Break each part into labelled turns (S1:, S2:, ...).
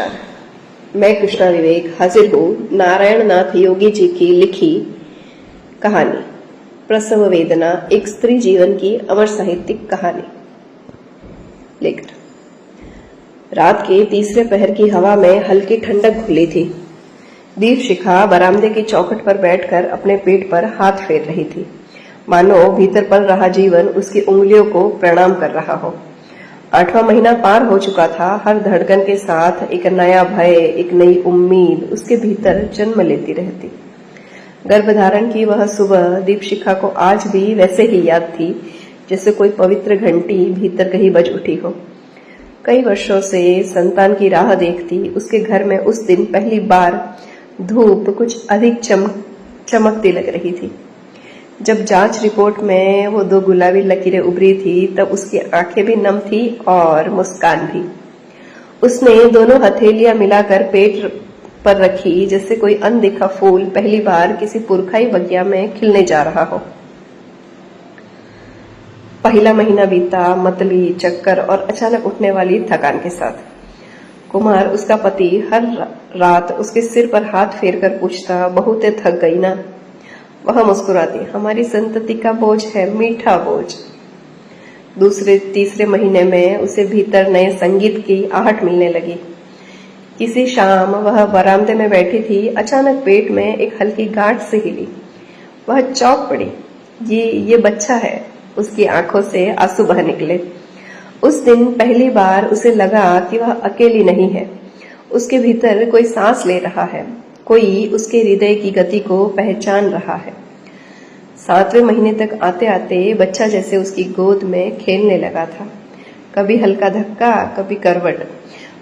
S1: नमस्कार, मैं कृष्णा विवेक हाजिर हूँ नारायण नाथ योगी जी की लिखी कहानी प्रसव वेदना, एक स्त्री जीवन की अमर साहित्यिक कहानी लेकर। रात के तीसरे पहर की हवा में हल्की ठंडक घुली थी। दीपशिखा बरामदे की चौखट पर बैठकर अपने पेट पर हाथ फेर रही थी, मानो भीतर पल रहा जीवन उसकी उंगलियों को प्रणाम कर रहा हो। 8वां महीना पार हो चुका था। हर धड़कन के साथ एक नया भय, एक नई उम्मीद उसके भीतर जन्म लेती रहती। गर्भधारण की वह सुबह दीपशिखा को आज भी वैसे ही याद थी जैसे कोई पवित्र घंटी भीतर कहीं बज उठी हो। कई वर्षों से संतान की राह देखती उसके घर में उस दिन पहली बार धूप कुछ अधिक चमकती लग रही थी। जब जांच रिपोर्ट में वो 2 गुलाबी लकीरें उभरी थी तब उसकी आंखें भी नम थी और मुस्कान भी। उसने दोनों हथेलियां मिलाकर पेट पर रखी जैसे कोई अनदेखा फूल पहली बार किसी पुरखाई बगिया में खिलने जा रहा हो। पहला महीना बीता मतली, चक्कर और अचानक उठने वाली थकान के साथ। कुमार, उसका पति, हर रात उसके सिर पर हाथ फेरकर पूछता, बहुत थक गई ना? वह मुस्कुराती, हमारी संतति का बोझ है, मीठा बोझ। दूसरे तीसरे महीने में उसे भीतर नए संगीत की आहट मिलने लगी। किसी शाम वह बरामदे में बैठी थी, अचानक पेट में एक हल्की गांठ से हिली। वह चौंक पड़ी। ये बच्चा है। उसकी आंखों से आंसू बह निकले। उस दिन पहली बार उसे लगा कि वह अकेली नहीं है। उसके भीतर कोई सांस ले रहा है, कोई उसके हृदय की गति को पहचान रहा है। 7वें महीने तक आते आते बच्चा जैसे उसकी गोद में खेलने लगा था। कभी हल्का धक्का, कभी करवट,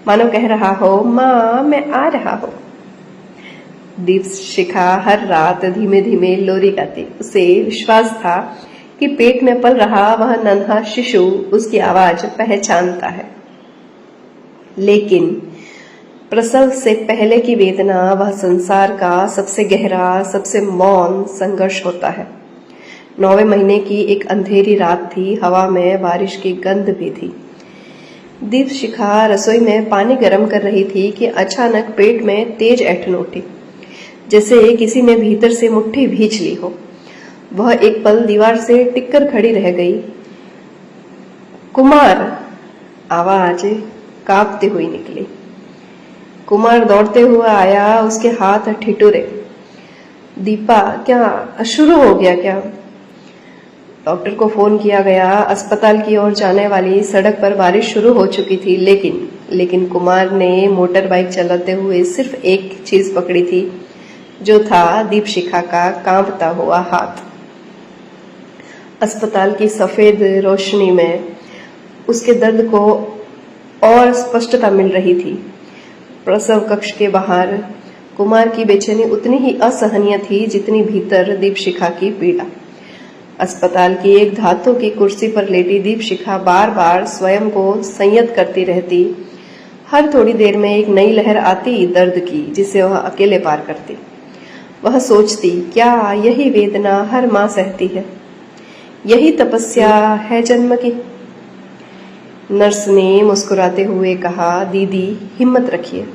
S1: मानो कह रहा हो, माँ मैं आ रहा हूँ। दीपशिखा हर रात धीमे धीमे लोरी गाती। उसे विश्वास था कि पेट में पल रहा वह नन्हा शिशु उसकी आवाज पहचानता है। लेकिन प्रसव से पहले की वेदना वह संसार का सबसे गहरा, सबसे मौन संघर्ष होता है। 9वें महीने की एक अंधेरी रात थी। हवा में बारिश की गंध भी थी। दीपशिखा रसोई में पानी गर्म कर रही थी कि अचानक पेट में तेज ऐंठन उठी, जैसे किसी ने भीतर से मुट्ठी भींच ली हो। वह एक पल दीवार से टिककर खड़ी रह गई। कुमार, आवाज कांपती हुई निकली। कुमार दौड़ते हुआ आया, उसके हाथ ठिठुरे। दीपा, क्या शुरू हो गया क्या? डॉक्टर को फोन किया गया। अस्पताल की ओर जाने वाली सड़क पर बारिश शुरू हो चुकी थी, लेकिन कुमार ने मोटर बाइक चलाते हुए सिर्फ एक चीज पकड़ी थी, जो था दीपशिखा का कांपता हुआ हाथ। अस्पताल की सफेद रोशनी में उसके दर्द को और स्पष्टता मिल रही थी। प्रसव कक्ष के बाहर कुमार की बेचैनी उतनी ही असहनीय थी जितनी भीतर दीपशिखा की पीड़ा। अस्पताल की एक धातु की कुर्सी पर लेटी दीपशिखा बार बार स्वयं को संयत करती रहती। हर थोड़ी देर में एक नई लहर आती दर्द की, जिसे वह अकेले पार करती। वह सोचती, क्या यही वेदना हर माँ सहती है? यही तपस्या है जन्म की? नर्स ने मुस्कुराते हुए कहा, दीदी हिम्मत रखिए,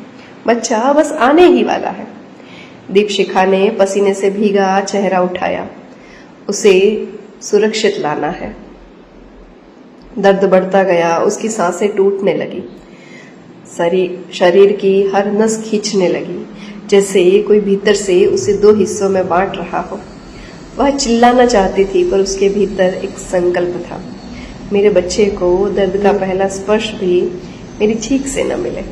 S1: बच्चा बस आने ही वाला है। दीपशिखा ने पसीने से भीगा चेहरा उठाया। उसे सुरक्षित लाना है। दर्द बढ़ता गया, उसकी सांसें टूटने लगी। शरीर की हर नस खींचने लगी, जैसे कोई भीतर से उसे 2 हिस्सों में बांट रहा हो। वह चिल्लाना चाहती थी, पर उसके भीतर एक संकल्प था, मेरे बच्चे को दर्द का पहला स्पर्श भी मेरी चीख से न मिले।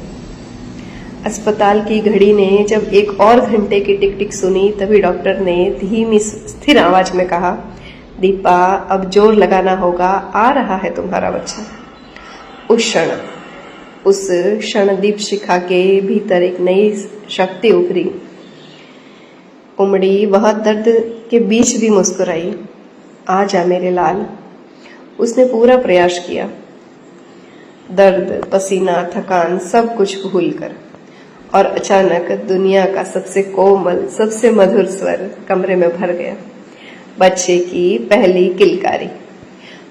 S1: अस्पताल की घड़ी ने जब 1 और घंटे की टिक टिक सुनी, तभी डॉक्टर ने धीमी स्थिर आवाज में कहा, दीपा अब जोर लगाना होगा, आ रहा है तुम्हारा बच्चा। उस क्षण दीपशिखा के भीतर एक नई शक्ति उमड़ी। वह दर्द के बीच भी मुस्कुराई। आ जा मेरे लाल। उसने पूरा प्रयास किया, दर्द, पसीना, थकान सब कुछ भूलकर। और अचानक दुनिया का सबसे कोमल, सबसे मधुर स्वर कमरे में भर गया। बच्चे की पहली किलकारी।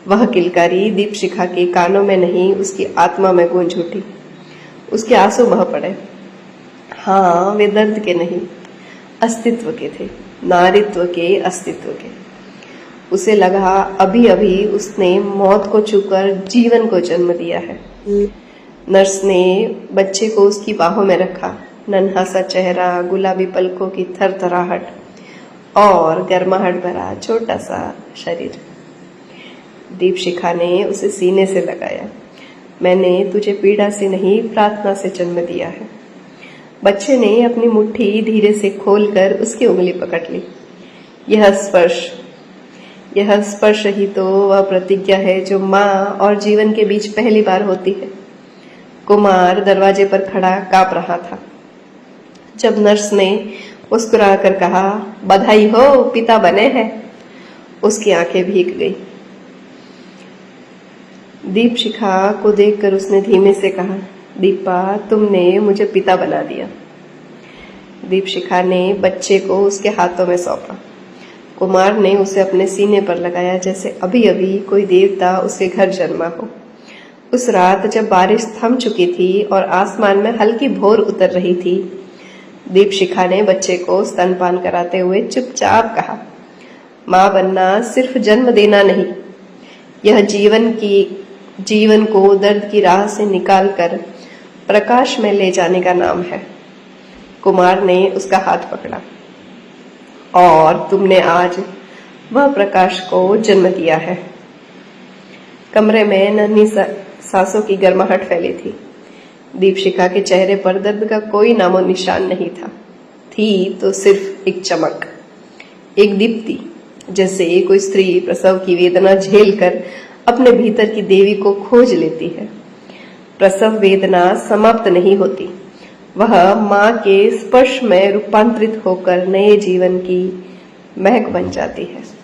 S1: वह किलकारी दीपशिखा के कानों में नहीं, उसकी आत्मा में गूंज उठी। उसके आंसू बह पड़े। हाँ, वे दर्द के नहीं, अस्तित्व के थे, नारीत्व के, अस्तित्व के। उसे लगा अभी अभी उसने मौत को छूकर जीवन को जन्म दिया है। नर्स ने बच्चे को उसकी बाहों में रखा। नन्हा सा चेहरा, गुलाबी पलकों की थरथराहट और गर्माहट भरा छोटा सा शरीर। दीपशिखा ने उसे सीने से लगाया। मैंने तुझे पीड़ा से नहीं, प्रार्थना से जन्म दिया है। बच्चे ने अपनी मुट्ठी धीरे से खोलकर उसकी उंगली पकड़ ली। यह स्पर्श ही तो वह प्रतिज्ञा है जो माँ और जीवन के बीच पहली बार होती है। कुमार दरवाजे पर खड़ा कांप रहा था। जब नर्स ने मुस्कुराकर कहा, बधाई हो, पिता बने हैं, उसकी आंखें भीग गई। दीपशिखा को देखकर उसने धीमे से कहा, दीपा, तुमने मुझे पिता बना दिया। दीपशिखा ने बच्चे को उसके हाथों में सौंपा। कुमार ने उसे अपने सीने पर लगाया जैसे अभी अभी कोई देवता उसके घर जन्मा हो। उस रात जब बारिश थम चुकी थी और आसमान में हल्की भोर उतर रही थी, दीपशिखा ने बच्चे को स्तनपान कराते हुए चुपचाप कहा, माँ बनना सिर्फ जन्म देना नहीं, यह जीवन को दर्द की राह से निकालकर प्रकाश में ले जाने का नाम है। कुमार ने उसका हाथ पकड़ा। और तुमने आज वह प्रकाश को जन्म दिया है। कमरे में नन्ही सांसों की गर्माहट फैली थी। दीपशिखा के चेहरे पर दर्द का कोई नामो निशान नहीं था। थी तो सिर्फ एक चमक, एक दीप्ति, जैसे कोई स्त्री प्रसव की वेदना झेलकर अपने भीतर की देवी को खोज लेती है। प्रसव वेदना समाप्त नहीं होती, वह माँ के स्पर्श में रूपांतरित होकर नए जीवन की महक बन जाती है।